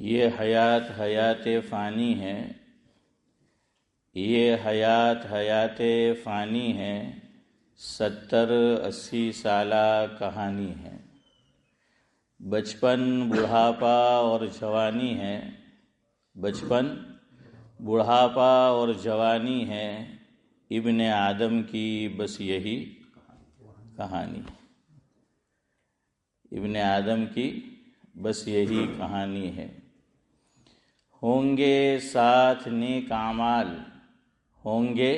یہ حیات فانی ہے، یہ حیات فانی ہے، 70-80 سالہ کہانی ہے۔ بچپن، بڑھاپا اور جوانی ہے، بچپن، بڑھاپا اور جوانی ہے، ابن آدم کی بس یہی کہانی ہے، ابن آدم کی بس یہی کہانی ہے۔ ہوں گے ساتھ نیک اعمال، ہوں گے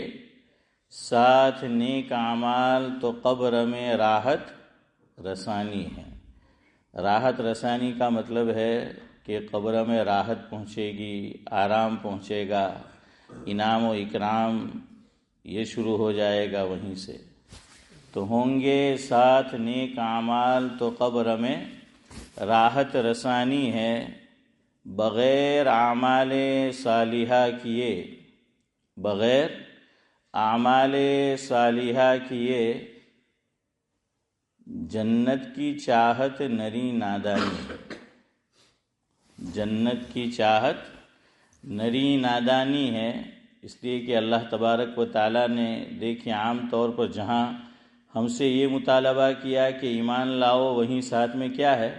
ساتھ نیک اعمال تو قبر میں راحت رسانی ہے۔ راحت رسانی کا مطلب ہے کہ قبر میں راحت پہنچے گی، آرام پہنچے گا، انعام و اکرام یہ شروع ہو جائے گا وہیں سے۔ تو ہوں گے ساتھ نیک اعمال تو قبر میں راحت رسانی ہے، بغیر اعمال صالحہ کیے، بغیر اعمال صالحہ کیے جنت کی چاہت نری نادانی ہے، جنت کی چاہت نری نادانی ہے۔ اس لیے کہ اللہ تبارک و تعالیٰ نے دیکھیں عام طور پر جہاں ہم سے یہ مطالبہ کیا کہ ایمان لاؤ، وہیں ساتھ میں کیا ہے؟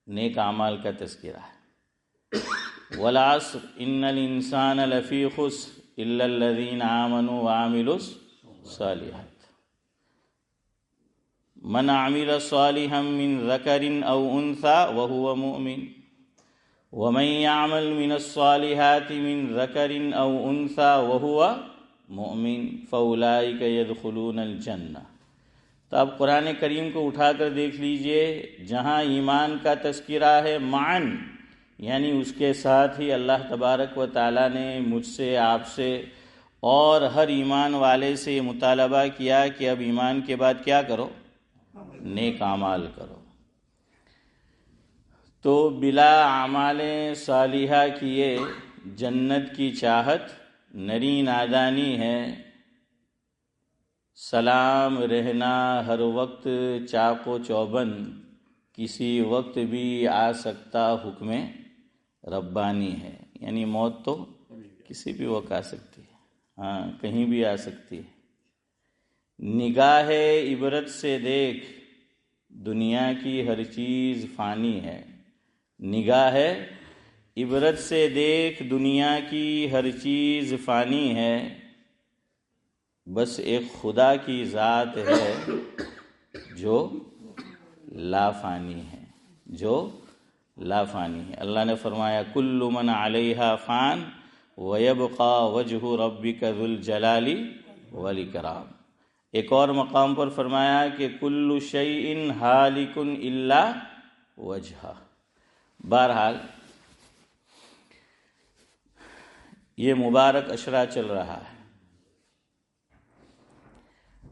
نیک اعمال کا تذکرہ ہے۔ والعصر ان الانسان لفی خسر الا الذین آمنوا وعملوا الصالحات من عمل صالحا من ذکر او انثى وهو مؤمن ومن يعمل من الصالحات من ذکر او انثى وهو مؤمن فاولئک يدخلون الجنہ۔ تو اب قرآن کریم کو اٹھا کر دیکھ لیجئے، جہاں ایمان کا تذکرہ ہے معاً، یعنی اس کے ساتھ ہی اللہ تبارک و تعالیٰ نے مجھ سے، آپ سے اور ہر ایمان والے سے یہ مطالبہ کیا کہ اب ایمان کے بعد کیا کرو؟ نیک اعمال کرو۔ تو بلا اعمال صالحہ کیے جنت کی چاہت نری نادانی ہے، سلام رہنا ہر وقت چاق و چوبند، کسی وقت بھی آ سکتا حکم ربانی ہے، یعنی موت تو کسی بھی وقت آ سکتی ہے، ہاں کہیں بھی آ سکتی ہے۔ نگاہ عبرت سے دیکھ دنیا کی ہر چیز فانی ہے، نگاہ عبرت سے دیکھ دنیا کی ہر چیز فانی ہے، بس ایک خدا کی ذات ہے جو لا فانی ہے، جو لا فانی ہے۔ اللہ نے فرمایا کل من علیہا فان ویبقى وجہ ربک ذو الجلال والاکرام۔ ایک اور مقام پر فرمایا کہ کل شیء ہالک الا وجہہ۔ بہرحال یہ مبارک اشرا چل رہا ہے،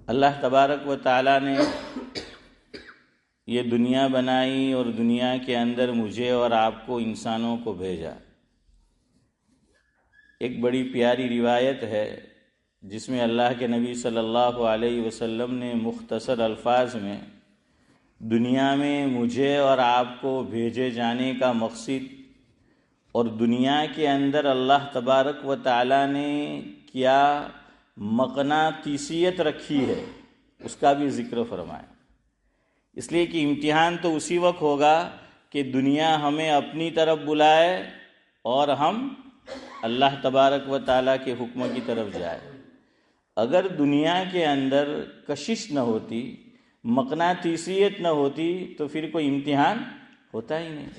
اللہ تبارک و تعالیٰ نے یہ دنیا بنائی اور دنیا کے اندر مجھے اور آپ کو، انسانوں کو بھیجا۔ ایک بڑی پیاری روایت ہے جس میں اللہ کے نبی صلی اللہ علیہ وسلم نے مختصر الفاظ میں دنیا میں مجھے اور آپ کو بھیجے جانے کا مقصد اور دنیا کے اندر اللہ تبارک و تعالیٰ نے کیا مقناطیسیت رکھی ہے اس کا بھی ذکر فرمایا۔ اس لیے کہ امتحان تو اسی وقت ہوگا کہ دنیا ہمیں اپنی طرف بلائے اور ہم اللہ تبارک و تعالیٰ کے حکم کی طرف جائے۔ اگر دنیا کے اندر کشش نہ ہوتی، مقناطیسیت نہ ہوتی تو پھر کوئی امتحان ہوتا ہی نہیں۔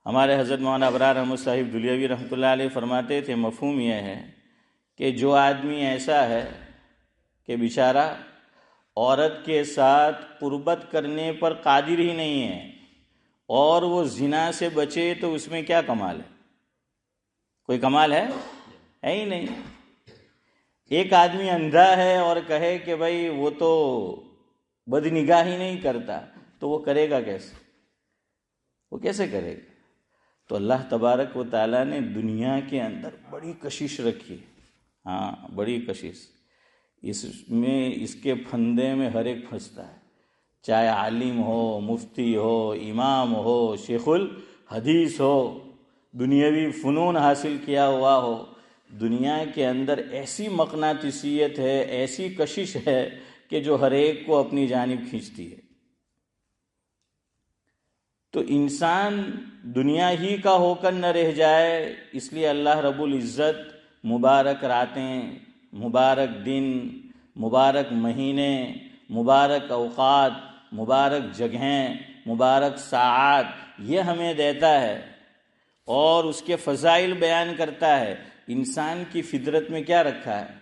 ہمارے حضرت مولانا ابرار احمد صاحب دلیوی رحمۃ اللہ علیہ فرماتے تھے، مفہوم یہ ہے کہ جو آدمی ایسا ہے کہ بیچارہ عورت کے ساتھ قربت کرنے پر قادر ہی نہیں ہے اور وہ زنا سے بچے تو اس میں کیا کمال ہے؟ کوئی کمال ہے ہی نہیں۔ ایک آدمی اندھا ہے اور کہے کہ بھائی وہ تو بدنگاہی نہیں کرتا، تو وہ کرے گا کیسے؟ وہ کیسے کرے گا؟ تو اللہ تبارک و تعالیٰ نے دنیا کے اندر بڑی کشش رکھی، ہاں بڑی کشش، اس میں اس کے پھندے میں ہر ایک پھنستا ہے، چاہے عالم ہو، مفتی ہو، امام ہو، شیخ حدیث ہو، دنیاوی فنون حاصل کیا ہوا ہو، دنیا کے اندر ایسی مقناطیسیت ہے، ایسی کشش ہے کہ جو ہر ایک کو اپنی جانب کھینچتی ہے۔ تو انسان دنیا ہی کا ہو کر نہ رہ جائے، اس لیے اللہ رب العزت مبارک راتیں، مبارک دن، مبارک مہینے، مبارک اوقات، مبارک جگہیں، مبارک ساعات یہ ہمیں دیتا ہے اور اس کے فضائل بیان کرتا ہے۔ انسان کی فطرت میں کیا رکھا ہے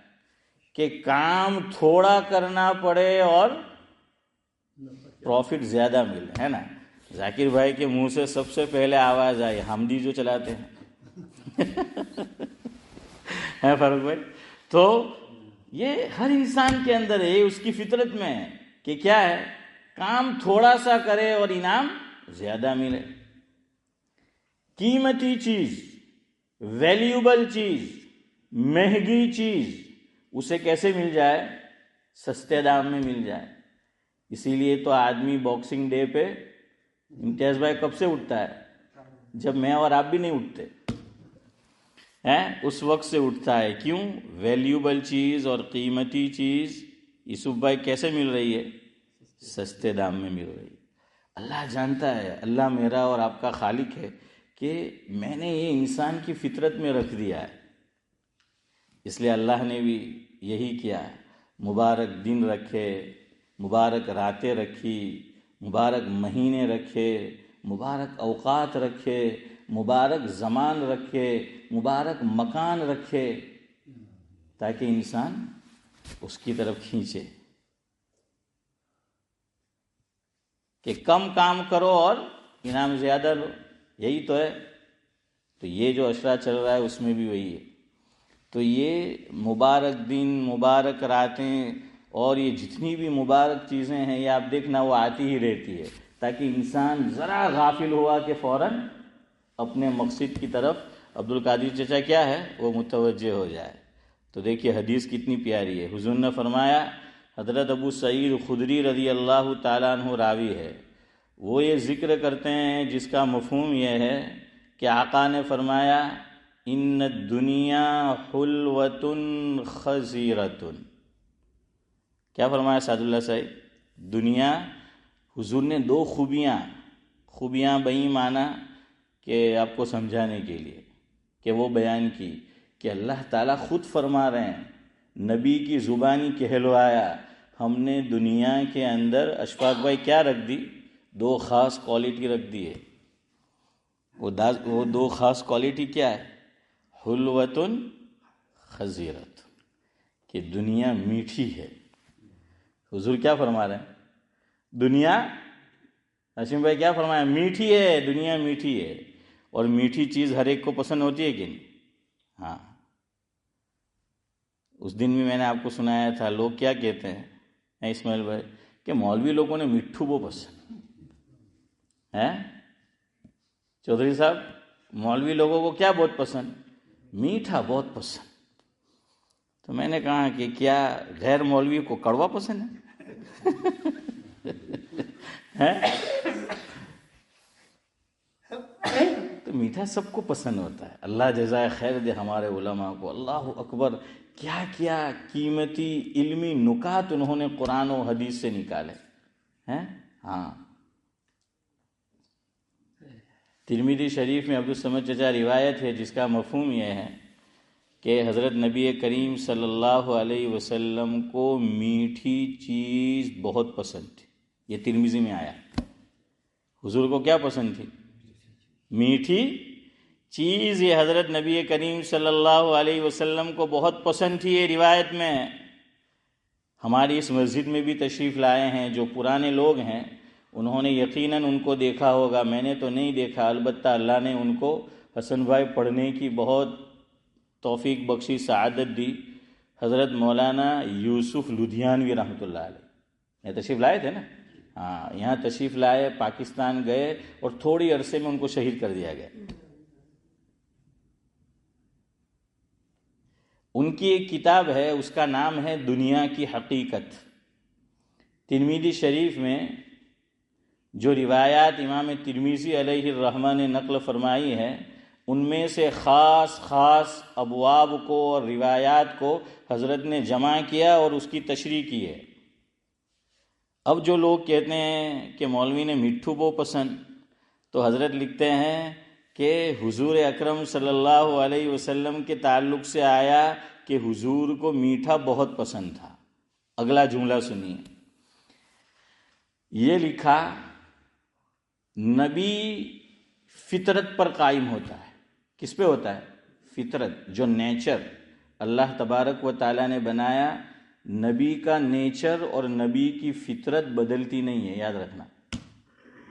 کہ کام تھوڑا کرنا پڑے اور پروفٹ زیادہ ملے، ہے نا؟ ذاکر بھائی کے منہ سے سب سے پہلے آواز آئی حمدی جو چلاتے ہیں ہے فاروق بھائی؟ تو یہ ہر انسان کے اندر ہے، اس کی فطرت میں ہے کہ کیا ہے، کام تھوڑا سا کرے اور انعام زیادہ ملے۔ قیمتی چیز، ویلیوبل چیز، مہنگی چیز اسے کیسے مل جائے؟ سستے دام میں مل جائے۔ اسی لیے تو آدمی باکسنگ ڈے پہ امتیاز بھائی کب سے اٹھتا ہے؟ جب میں اور آپ بھی نہیں اٹھتے ہیں، اس وقت سے اٹھتا ہے۔ کیوں؟ ویلیوبل چیز اور قیمتی چیز یوسف بھائی کیسے مل رہی ہے؟ سستے دام میں مل رہی ہے۔ اللہ جانتا ہے، اللہ میرا اور آپ کا خالق ہے کہ میں نے یہ انسان کی فطرت میں رکھ دیا ہے، اس لیے اللہ نے بھی یہی کیا، مبارک دن رکھے، مبارک راتیں رکھی، مبارک مہینے رکھے، مبارک اوقات رکھے، مبارک زمان رکھے، مبارک مکان رکھے، تاکہ انسان اس کی طرف کھینچے کہ کم کام کرو اور انعام زیادہ لو، یہی تو ہے۔ تو یہ جو اشرا چل رہا ہے اس میں بھی وہی ہے۔ تو یہ مبارک دن، مبارک راتیں اور یہ جتنی بھی مبارک چیزیں ہیں، یہ آپ دیکھنا وہ آتی ہی رہتی ہے تاکہ انسان ذرا غافل ہوا کہ فوراً اپنے مقصد کی طرف عبد القادر چچا کیا ہے وہ متوجہ ہو جائے۔ تو دیکھیے حدیث کتنی پیاری ہے۔ حضور نے فرمایا، حضرت ابو سعید خدری رضی اللہ تعالیٰ عنہ راوی ہے، وہ یہ ذکر کرتے ہیں جس کا مفہوم یہ ہے کہ آقا نے فرمایا، ان الدنیا حلوۃ خضیرۃ۔ کیا فرمایا سعد اللہ صاحب؟ دنیا، حضور نے دو خوبیاں بئی معنی کہ آپ کو سمجھانے کے لیے کہ وہ بیان کی کہ اللہ تعالیٰ خود فرما رہے ہیں، نبی کی زبانی کہلوایا، ہم نے دنیا کے اندر اشفاق بھائی کیا رکھ دی؟ دو خاص کوالٹی رکھ دی ہے۔ وہ دو خاص کوالٹی کیا ہے؟ حلوۃ خضیرۃ، کہ دنیا میٹھی ہے۔ حضور کیا فرما رہے ہیں؟ دنیا، ہاشم بھائی کیا فرمایا؟ میٹھی ہے، دنیا میٹھی ہے۔ اور میٹھی چیز ہر ایک کو پسند ہوتی ہے کہ نہیں؟ ہاں، اس دن بھی میں نے آپ کو سنایا تھا، لوگ کیا کہتے ہیں اسماعیل بھائی کہ مولوی لوگوں نے مٹھو بہت پسند ہے۔ چودھری صاحب، مولوی لوگوں کو کیا بہت پسند؟ میٹھا بہت پسند۔ تو میں نے کہا کہ کیا غیر مولوی کو کڑوا پسند ہے؟ تو میٹھا سب کو پسند ہوتا ہے۔ اللہ جزائے خیر دے ہمارے علماء کو، اللہ اکبر، کیا کیا قیمتی علمی نکات انہوں نے قرآن و حدیث سے نکالے ہیں۔ ہاں، ترمذی شریف میں عبدالصمد چچا روایت ہے جس کا مفہوم یہ ہے کہ حضرت نبی کریم صلی اللہ علیہ وسلم کو میٹھی چیز بہت پسند تھی۔ یہ ترمذی میں آیا، حضور کو کیا پسند تھی؟ میٹھی چیز۔ یہ حضرت نبی کریم صلی اللہ علیہ وسلم کو بہت پسند تھی، یہ روایت میں ہے۔ ہماری اس مسجد میں بھی تشریف لائے ہیں جو پرانے لوگ ہیں، انہوں نے یقیناً ان کو دیکھا ہوگا، میں نے تو نہیں دیکھا، البتہ اللہ نے ان کو حسن بھائی پڑھنے کی بہت توفیق بخشی، سعادت دی۔ حضرت مولانا یوسف لدھیانوی رحمۃ اللہ علیہ یہ تشریف لائے تھے نا؟ ہاں، یہاں تشریف لائے، پاکستان گئے اور تھوڑی عرصے میں ان کو شہید کر دیا گیا۔ ان کی ایک کتاب ہے، اس کا نام ہے دنیا کی حقیقت۔ ترمذی شریف میں جو روایات امام ترمذی علیہ الرحمہ نے نقل فرمائی ہیں ان میں سے خاص خاص ابواب کو اور روایات کو حضرت نے جمع کیا اور اس کی تشریح کی ہے۔ اب جو لوگ کہتے ہیں کہ مولوی نے مٹھو بہت پسند، تو حضرت لکھتے ہیں کہ حضور اکرم صلی اللہ علیہ وسلم کے تعلق سے آیا کہ حضور کو میٹھا بہت پسند تھا۔ اگلا جملہ سنیے، یہ لکھا نبی فطرت پر قائم ہوتا ہے۔ کس پہ ہوتا ہے؟ فطرت، جو نیچر اللہ تبارک و تعالیٰ نے بنایا، نبی کا نیچر اور نبی کی فطرت بدلتی نہیں ہے، یاد رکھنا۔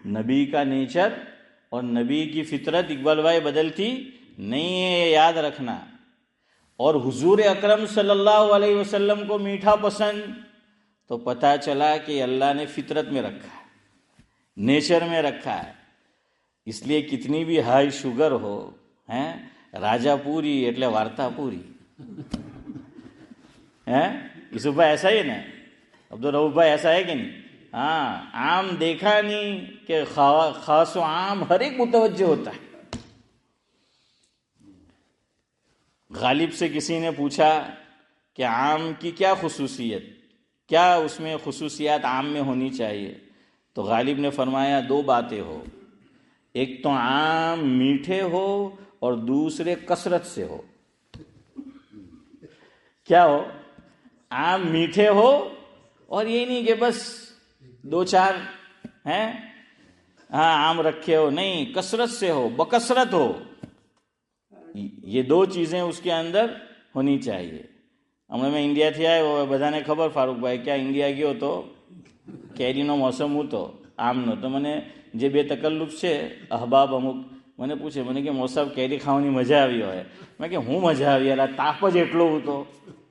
نبی کا نیچر اور نبی کی فطرت اقبال بھائی بدلتی نہیں ہے، یاد رکھنا۔ اور حضور اکرم صلی اللہ علیہ وسلم کو میٹھا پسند، تو پتہ چلا کہ اللہ نے فطرت میں رکھا ہے، نیچر میں رکھا ہے۔ اس لیے کتنی بھی ہائی شوگر ہو، راجا پوری એટલે વાર્તા પૂરી، یوسف بھائی ایسا ہی نا، عبدالرؤف بھائی ایسا ہے کہ نہیں؟ ہاں، عام دیکھا نہیں کہ خاص و عام ہر ایک متوجہ ہوتا ہے۔ غالب سے کسی نے پوچھا کہ عام کی کیا خصوصیت، کیا اس میں خصوصیات عام میں ہونی چاہیے؟ تو غالب نے فرمایا دو باتیں ہو، ایک تو عام میٹھے ہو اور دوسرے کثرت سے ہو۔ کیا ہو؟ عام میٹھے ہو، اور یہ نہیں کہ بس دو چار عام رکھے ہو، نہیں، کثرت سے ہو، بکثرت ہو۔ یہ دو چیزیں اس کے اندر ہونی چاہیے۔ ہمیں میں انڈیا تھی آئے وہ بધાને ખબર ફારૂક ભાઈ ક્યાં ઇન્ડિયા ગયો તો કેરીનો મોસમ હતો આમનો, તો મને જે બે તકલ્લુફ છે અહબાબ અમુક મને પૂછે, મને કે મોસાબ કેરી ખાવાની મજા આવી હોય? મેં કે હું મજા આવી યાર, તાપ જ એટલો હતો,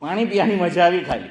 પાણી પીવાની મજા આવી ખાલી,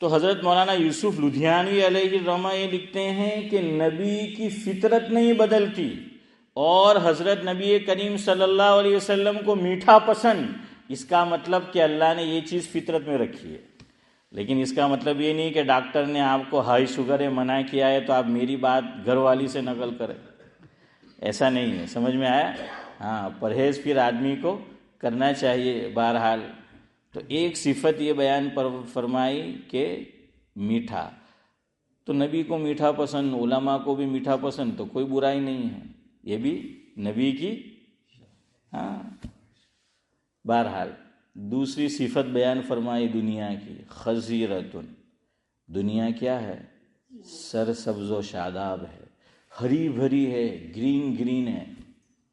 تو حضرت مولانا یوسف لدھیانوی علیہ الرحمہ یہ لکھتے ہیں کہ نبی کی فطرت نہیں بدلتی، اور حضرت نبی کریم صلی اللہ علیہ وسلم کو میٹھا پسند، اس کا مطلب کہ اللہ نے یہ چیز فطرت میں رکھی ہے۔ لیکن اس کا مطلب یہ نہیں کہ ڈاکٹر نے آپ کو ہائی شوگر ہے منع کیا ہے تو آپ میری بات گھر والی سے نقل کریں، ایسا نہیں ہے۔ سمجھ میں آیا؟ ہاں، پرہیز پھر آدمی کو کرنا چاہیے۔ بہرحال تو ایک صفت یہ بیان فرمائی کہ میٹھا، تو نبی کو میٹھا پسند، علماء کو بھی میٹھا پسند، تو کوئی برائی نہیں ہے، یہ بھی نبی کی۔ ہاں، بہرحال دوسری صفت بیان فرمائی دنیا کی، خضیرتن، دنیا کیا ہے؟ سر سبز و شاداب ہے، ہری بھری ہے، گرین گرین ہے۔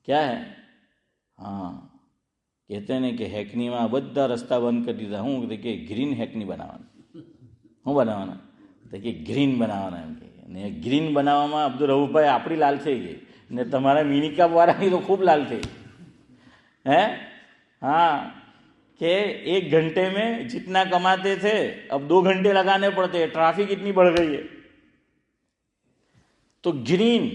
کیا ہے؟ ہاں، کہتے ہیں کہ હેકનીમાં બધા રસ્તા બંધ કરી દીધા। હું કે ગ્રીન હેકની બનાવવાના, શું બનાવવાના? તો કે ગ્રીન બનાવવાના એમ કે, ને ગ્રીન બનાવવામાં અબ્દુલ-રઉફભાઈ આપણી લાલ થઈ ગઈ, ને તમારા મિનિકાપવાળાની તો ખૂબ લાલ થઈ ہے۔ ہاں، کہ ایک گھنٹے میں جتنا کماتے تھے اب 2 گھنٹے لگانے پڑتے ہیں، ٹرافک اتنی بڑھ گئی ہے۔ تو گرین،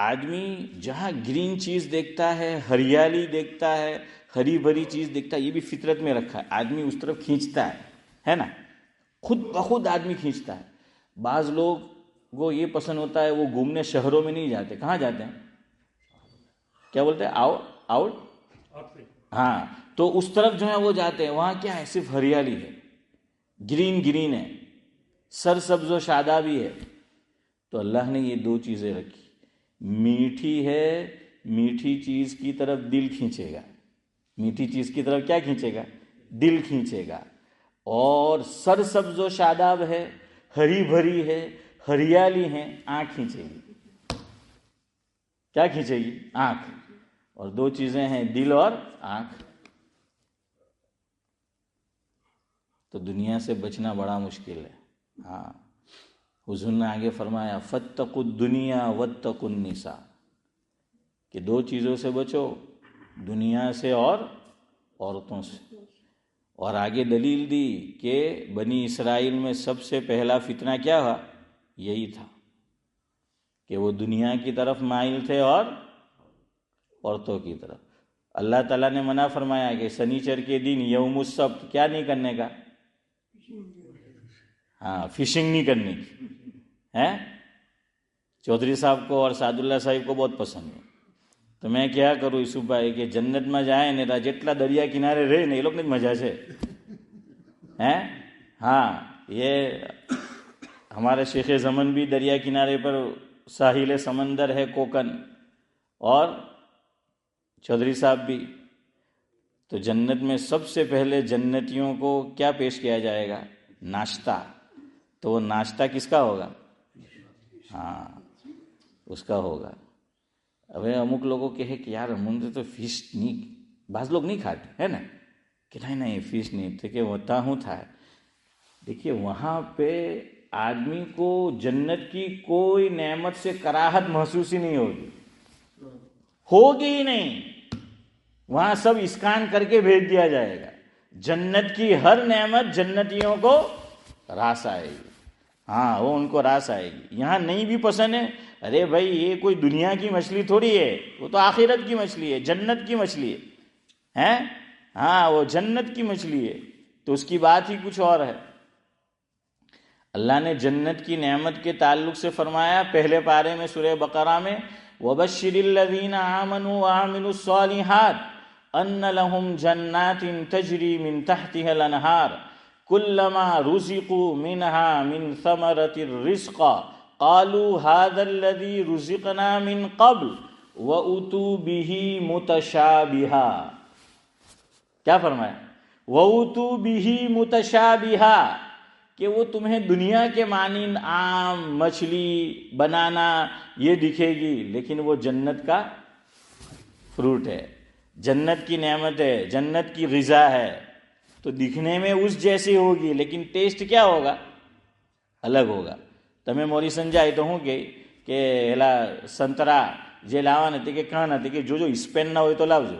آدمی جہاں گرین چیز دیکھتا ہے، ہریالی دیکھتا ہے، ہری بھری چیز دیکھتا ہے، یہ بھی فطرت میں رکھا ہے، آدمی اس طرف کھینچتا ہے نا، خود بخود آدمی کھینچتا ہے۔ بعض لوگ وہ یہ پسند ہوتا ہے، وہ گھومنے شہروں میں نہیں جاتے، کہاں جاتے ہیں؟ کیا بولتے ہیں؟ آؤٹ، ہاں، تو اس طرف جو ہے وہ جاتے ہیں، وہاں کیا ہے؟ صرف ہریالی ہے، گرین گرین ہے، سر سبز و شادابی ہے۔ تو اللہ نے یہ دو چیزیں رکھی، میٹھی ہے، میٹھی چیز کی طرف دل کھینچے گا، میٹھی چیز کی طرف کیا کھینچے گا؟ دل کھینچے گا، اور سر سبز و شاداب ہے، ہری بھری ہے، ہریالی ہے، آنکھ کھینچے گی۔ کیا کھینچے گی؟ آنکھ۔ اور دو چیزیں ہیں، دل اور آنکھ۔ تو دنیا سے بچنا بڑا مشکل ہے۔ ہاں، حضور نے آگے فرمایا فاتقوا الدنیا واتقوا النساء، کہ دو چیزوں سے بچو، دنیا سے اور عورتوں سے. اور آگے دلیل دی کہ بنی اسرائیل میں سب سے پہلا فتنہ کیا ہوا؟ یہی تھا کہ وہ دنیا کی طرف مائل تھے اور عورتوں کی طرف. اللہ تعالیٰ نے منع فرمایا کہ سنیچر کے دن یوم السبت کیا نہیں کرنے کا؟ فشنگ نہیں کرنے کی. چودھری صاحب کو اور سعد اللہ صاحب کو بہت پسند ہے. تو میں کیا کروں یوسف بھائی کہ جنت میں جائیں نے تا જેટલા દરિયા કિનારે રહે ને એ લોકોને જ મજા છે. یہ ہمارے شیخ زمن بھی دریا کنارے پر ساحل سمندر ہے کوکن، اور چودھری صاحب بھی. تو جنت میں سب سے پہلے جنتیوں کو کیا پیش کیا جائے گا؟ ناشتہ. تو وہ ناشتہ کس کا ہوگا؟ اس کا ہوگا. اب امک لوگوں کے ہے کہ یار ہم تو فش نہیں، بعض لوگ نہیں کھاتے ہے نا، کہ نہیں فش نہیں تھے کہ ہوتا ہوں تھا. دیکھیے وہاں پہ آدمی کو جنت کی کوئی نعمت سے کراہت محسوس ہی نہیں ہوگی ہی نہیں. وہاں سب اسکان کر کے بھیج دیا جائے گا. جنت کی ہر نعمت جنتیوں کو راس آئے گی. وہ ان کو راس آئے گی. یہاں نہیں بھی پسند ہے، ارے بھائی یہ کوئی دنیا کی مچھلی تھوڑی ہے، وہ تو آخرت کی مچھلی ہے، جنت کی مچھلی ہے. وہ جنت کی مچھلی ہے، تو اس کی بات ہی کچھ اور ہے. اللہ نے جنت کی نعمت کے تعلق سے فرمایا پہلے پارے میں سورہ بقرہ میں وَبَشِّرِ الَّذِينَ آمَنُوا وَعَمِلُوا الصَّالِحَاتِ أَنَّ لَهُمْ جَنَّاتٍ تَجْرِي مِن تَحْتِهَا الْأَنْهَارُ كُلَّمَا رُزِقُوا مِنْهَا مِن ثَمَرَةٍ رِزْقًا قَالُوا هَذَا الَّذِي رُزِقْنَا مِن قَبْلُ وَأُتُوا بِهِ مُتَشَابِهًا. کیا فرمایا؟ وَأُتُوا بِهِ مُتَشَابِهًا، کہ وہ تمہیں دنیا کے مانند آم، مچھلی، بنانا یہ دکھے گی، لیکن وہ جنت کا فروٹ ہے، جنت کی نعمت ہے، جنت کی غذا ہے. تو دکھنے میں اس جیسی ہوگی لیکن ٹیسٹ کیا ہوگا؟ الگ ہوگا. તમે મોરી સમજાય તો શું કે એલા સંતરા જે લાવવાના તે કે કાં નથી કે જો સ્પેન ના હોય તો લાવજો.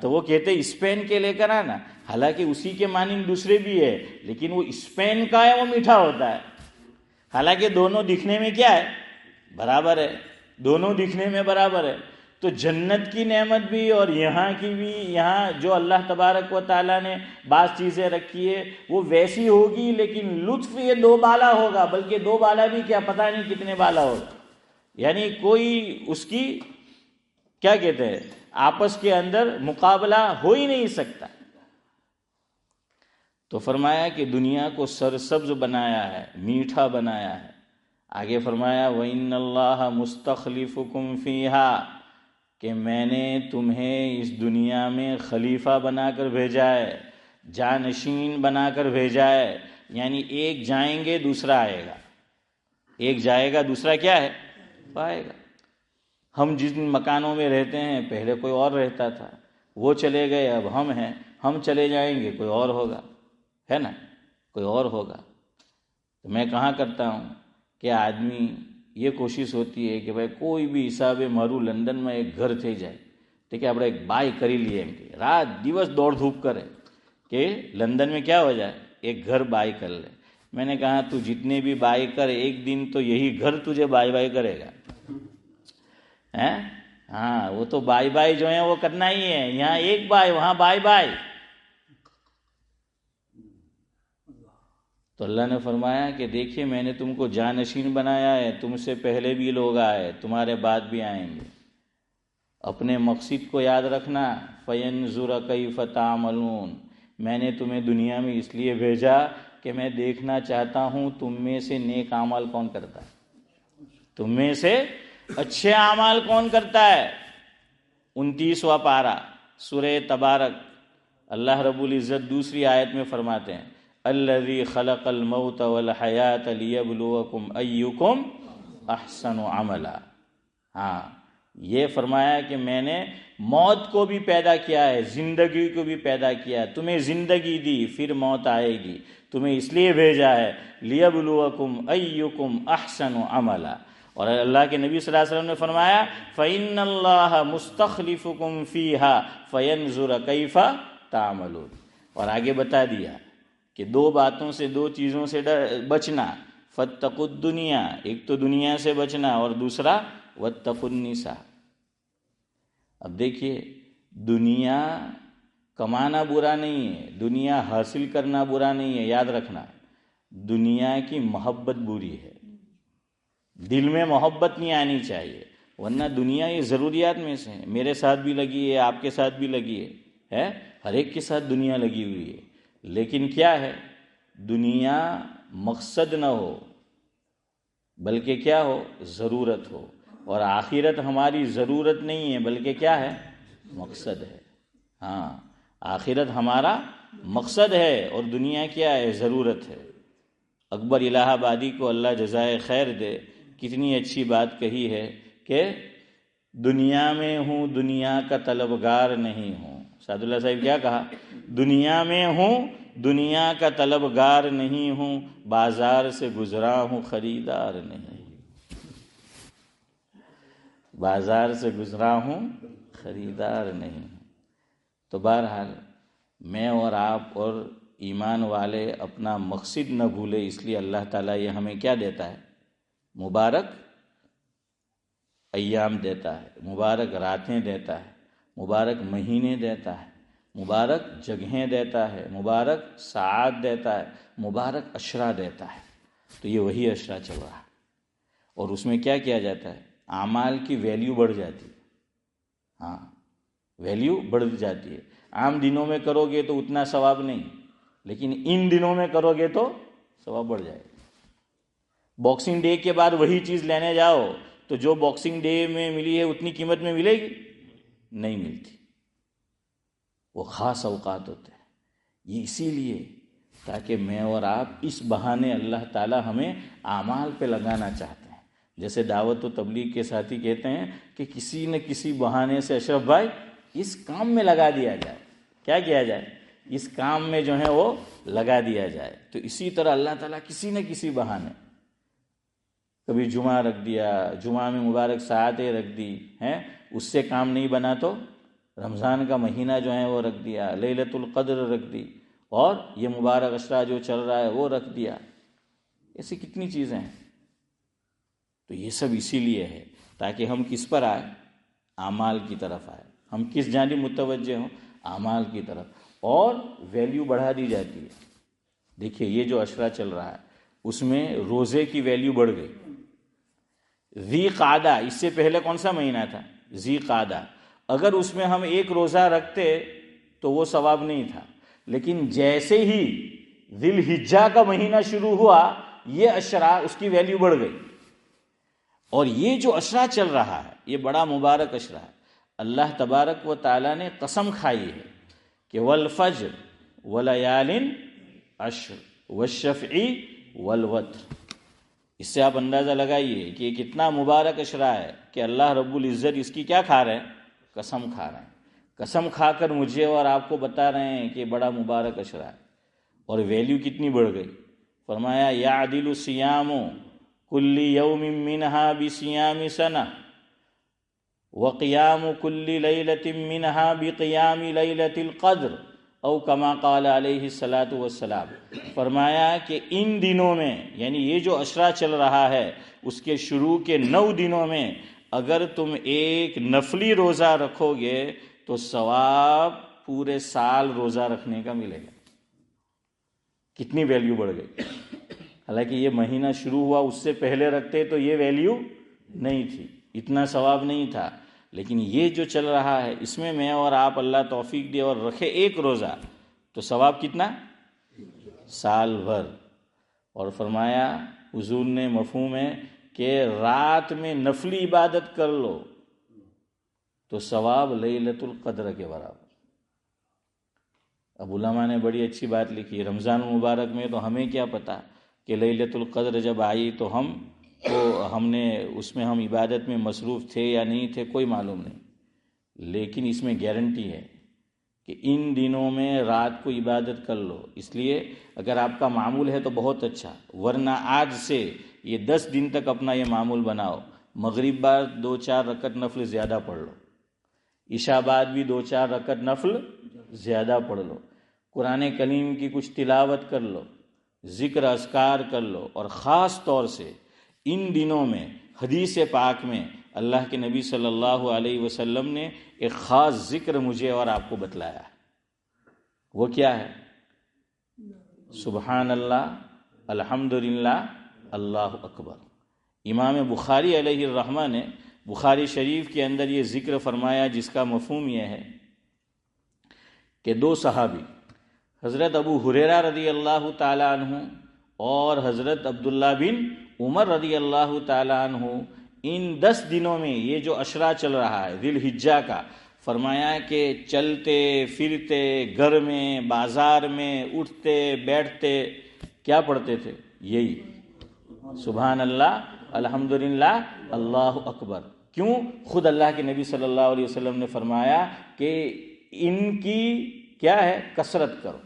تو وہ کہتے اسپین کے لے کر آنا. حالانکہ اسی کے مانند دوسرے بھی ہے، لیکن وہ اسپین کا ہے وہ میٹھا ہوتا ہے. حالانکہ دونوں دکھنے میں کیا ہے؟ برابر ہے. دونوں دکھنے میں برابر ہے. تو جنت کی نعمت بھی اور یہاں کی بھی، یہاں جو اللہ تبارک و تعالیٰ نے بعض چیزیں رکھی ہے وہ ویسی ہوگی، لیکن لطف یہ دو بالا ہوگا، بلکہ دو بالا بھی کیا پتہ نہیں کتنے بالا ہوگا. یعنی کوئی اس کی کیا کہتے ہیں آپس کے اندر مقابلہ ہو ہی نہیں سکتا. تو فرمایا کہ دنیا کو سرسبز بنایا ہے، میٹھا بنایا ہے. آگے فرمایا وَإِنَّ اللَّهَ مُسْتَخْلِفُكُمْ فِيهَا، کہ میں نے تمہیں اس دنیا میں خلیفہ بنا کر بھیجا ہے، جانشین بنا کر بھیجا ہے. یعنی ایک جائیں گے دوسرا آئے گا، ایک جائے گا دوسرا کیا ہے؟ آئے گا. ہم جن مکانوں میں رہتے ہیں پہلے کوئی اور رہتا تھا، وہ چلے گئے، اب ہم ہیں، ہم چلے جائیں گے کوئی اور ہوگا، ہے نا، کوئی اور ہوگا. تو میں کہاں کرتا ہوں کہ آدمی یہ کوشش ہوتی ہے کہ بھائی کوئی بھی حساب مارو لندن میں ایک گھر થઈ જાય ٹھیک ہے આપણે એક બાય કરી લઈએ એમ કે રાત દિવસ દોડ ધૂપ કરે کہ لندن میں کیا ہو جائے ایک گھر بائی کر لے. میں نے کہا تو جتنے بھی بائی کر ایک دن تو یہی گھر تجھے بائی بائی کرے گا. وہ تو بائی بائی جو ہے وہ کرنا ہی ہے. یہاں ایک بائی وہاں بائی بائی. تو اللہ نے فرمایا کہ دیکھیے میں نے تم کو جانشین بنایا ہے، تم سے پہلے بھی لوگ آئے، تمہارے بعد بھی آئیں گے. اپنے مقصد کو یاد رکھنا. فَيَنْظُرَ كَيْفَ تَعْمَلُونَ، میں نے تمہیں دنیا میں اس لیے بھیجا کہ میں دیکھنا چاہتا ہوں تم میں سے نیک اعمال کون کرتا ہے، تم میں سے اچھے اعمال کون کرتا ہے. 29واں پارہ سورہ تبارک، اللہ رب العزت دوسری آیت میں فرماتے ہیں الذی خلق الموت والحیات لیبلوکم ایکم احسن عملا. یہ فرمایا کہ میں نے موت کو بھی پیدا کیا ہے، زندگی کو بھی پیدا کیا ہے، تمہیں زندگی دی پھر موت آئے گی، تمہیں اس لیے بھیجا ہے لیبلوکم ایکم احسن عملا۔ اور اللہ کے نبی صلی اللہ علیہ وسلم نے فرمایا فإن اللہ مستخلفکم فیہا فینظر کیف تعملون، اور آگے بتا دیا کہ دو باتوں سے، دو چیزوں سے بچنا، فاتقوا الدنیا، ایک تو دنیا سے بچنا، اور دوسرا واتقوا النساء۔ اب دیکھیے، دنیا کمانا برا نہیں ہے، دنیا حاصل کرنا برا نہیں ہے، یاد رکھنا، دنیا کی محبت بری ہے، دل میں محبت نہیں آنی چاہیے، ورنہ دنیا یہ ضروریات میں سے ہے، میرے ساتھ بھی لگی ہے، آپ کے ساتھ بھی لگی ہے، ہر ایک کے ساتھ دنیا لگی ہوئی ہے، لیکن کیا ہے، دنیا مقصد نہ ہو بلکہ کیا ہو، ضرورت ہو، اور آخرت ہماری ضرورت نہیں ہے بلکہ کیا ہے، مقصد ہے۔ ہاں، آخرت ہمارا مقصد ہے اور دنیا کیا ہے، ضرورت ہے۔ اکبر الہ آبادی کو اللہ جزائے خیر دے، کتنی اچھی بات کہی ہے کہ دنیا میں ہوں دنیا کا طلبگار نہیں ہوں۔ سعد اللہ صاحب کیا کہا، دنیا میں ہوں دنیا کا طلبگار نہیں ہوں، بازار سے گزرا ہوں خریدار نہیں، بازار سے گزرا ہوں خریدار نہیں۔ تو بہرحال میں اور آپ اور ایمان والے اپنا مقصد نہ بھولے، اس لیے اللہ تعالیٰ یہ ہمیں کیا دیتا ہے، مبارک ایام دیتا ہے، مبارک راتیں دیتا ہے، مبارک مہینے دیتا ہے، مبارک جگہیں دیتا ہے، مبارک ساعات دیتا ہے، مبارک اشرا دیتا ہے۔ تو یہ وہی اشرا چل رہا ہے، اور اس میں کیا کیا جاتا ہے، اعمال کی ویلیو بڑھ جاتی ہے۔ ہاں، ویلیو بڑھ جاتی ہے۔ عام دنوں میں کرو گے تو اتنا ثواب نہیں، لیکن ان دنوں میں کرو گے تو ثواب بڑھ جائے گا۔ باکسنگ ڈے کے بعد وہی چیز لینے جاؤ تو جو باکسنگ ڈے میں ملی ہے اتنی قیمت میں ملے گی؟ نہیں ملتی، وہ خاص اوقات ہوتے ہیں۔ یہ اسی لیے تاکہ میں اور آپ اس بہانے اللہ تعالی ہمیں اعمال پہ لگانا چاہتے ہیں۔ جیسے دعوت و تبلیغ کے ساتھی کہتے ہیں کہ کسی نہ کسی بہانے سے اشرف بھائی اس کام میں لگا دیا جائے، کیا کیا جائے، اس کام میں جو ہے وہ لگا دیا جائے۔ تو اسی طرح اللہ تعالیٰ کسی نہ کسی بہانے، کبھی جمعہ رکھ دیا، جمعہ میں مبارک ساعتیں رکھ دی ہیں، اس سے کام نہیں بنا تو رمضان کا مہینہ جو ہے وہ رکھ دیا، لیلۃ القدر رکھ دی، اور یہ مبارک اشرا جو چل رہا ہے وہ رکھ دیا۔ ایسی کتنی چیزیں ہیں۔ تو یہ سب اسی لیے ہے تاکہ ہم کس پر آئے، اعمال کی طرف آئے، ہم کس جانب متوجہ ہوں، اعمال کی طرف، اور ویلیو بڑھا دی جاتی ہے۔ دیکھیے یہ جو اشرا چل رہا ہے اس میں روزے کی ویلیو بڑھ گئی۔ ذی قعدہ، اس سے پہلے کون سا مہینہ تھا، ذی قعدہ، اگر اس میں ہم ایک روزہ رکھتے تو وہ ثواب نہیں تھا، لیکن جیسے ہی ذی الحجہ کا مہینہ شروع ہوا یہ اشرا، اس کی ویلیو بڑھ گئی۔ اور یہ جو اشرا چل رہا ہے یہ بڑا مبارک اشرا ہے۔ اللہ تبارک و تعالیٰ نے قسم کھائی ہے کہ والفجر ولیال عشر والشفع والوتر۔ اس سے آپ اندازہ لگائیے کہ یہ کتنا مبارک اشرا ہے کہ اللہ رب العزت اس کی کیا کھا رہے ہیں، قسم کھا رہے ہیں۔ قسم کھا کر مجھے اور آپ کو بتا رہے ہیں کہ بڑا مبارک اشرا ہے، اور ویلیو کتنی بڑھ گئی۔ فرمایا یعدل صیام کل یوم منہا بصیام سنہ وقیام کل لیلۃ منہا بقیام لیلۃ القدر او کما قال علیہ الصلاۃ والسلام۔ فرمایا کہ ان دنوں میں، یعنی یہ جو اشرا چل رہا ہے اس کے شروع کے 9 دنوں میں اگر تم ایک نفلی روزہ رکھو گے تو ثواب پورے سال روزہ رکھنے کا ملے گا۔ کتنی ویلیو بڑھ گئی۔ حالانکہ یہ مہینہ شروع ہوا اس سے پہلے رکھتے تو یہ ویلیو نہیں تھی، اتنا ثواب نہیں تھا، لیکن یہ جو چل رہا ہے اس میں میں اور آپ اللہ توفیق دے اور رکھے ایک روزہ تو ثواب کتنا، سال بھر۔ اور فرمایا حضور نے مفہوم ہے کہ رات میں نفلی عبادت کر لو تو ثواب لیلۃ القدر کے برابر۔ اب علماء نے بڑی اچھی بات لکھی، رمضان المبارک میں تو ہمیں کیا پتہ کہ لیلۃ القدر جب آئی تو ہم تو ہم نے اس میں ہم عبادت میں مصروف تھے یا نہیں تھے کوئی معلوم نہیں، لیکن اس میں گارنٹی ہے کہ ان دنوں میں رات کو عبادت کر لو. اس لیے اگر آپ کا معمول ہے تو بہت اچھا، ورنہ آج سے یہ 10 دن تک اپنا یہ معمول بناؤ. مغرب بعد 2-4 رکعت نفل زیادہ پڑھ لو، عشاء بعد بھی 2-4 رکعت نفل زیادہ پڑھ لو، قرآن کریم کی کچھ تلاوت کر لو، ذکر اذکار کر لو. اور خاص طور سے ان دنوں میں حدیث پاک میں اللہ کے نبی صلی اللہ علیہ وسلم نے ایک خاص ذکر مجھے اور آپ کو بتلایا ہے. وہ کیا ہے؟ سبحان اللہ، الحمدللہ، اللہ اکبر. امام بخاری علیہ الرحمہ نے بخاری شریف کے اندر یہ ذکر فرمایا جس کا مفہوم یہ ہے کہ 2 صحابی حضرت ابو ہریرہ رضی اللہ تعالی عنہ اور حضرت عبداللہ بن عمر رضی اللہ تعالی عنہ ان 10 دنوں میں یہ جو عشرہ چل رہا ہے ذی الحجہ کا، فرمایا کہ چلتے پھرتے گھر میں بازار میں اٹھتے بیٹھتے کیا پڑھتے تھے؟ یہی سبحان اللہ، الحمدللہ، اللہ اکبر. کیوں؟ خود اللہ کے نبی صلی اللہ علیہ وسلم نے فرمایا کہ ان کی کیا ہے؟ کثرت کرو.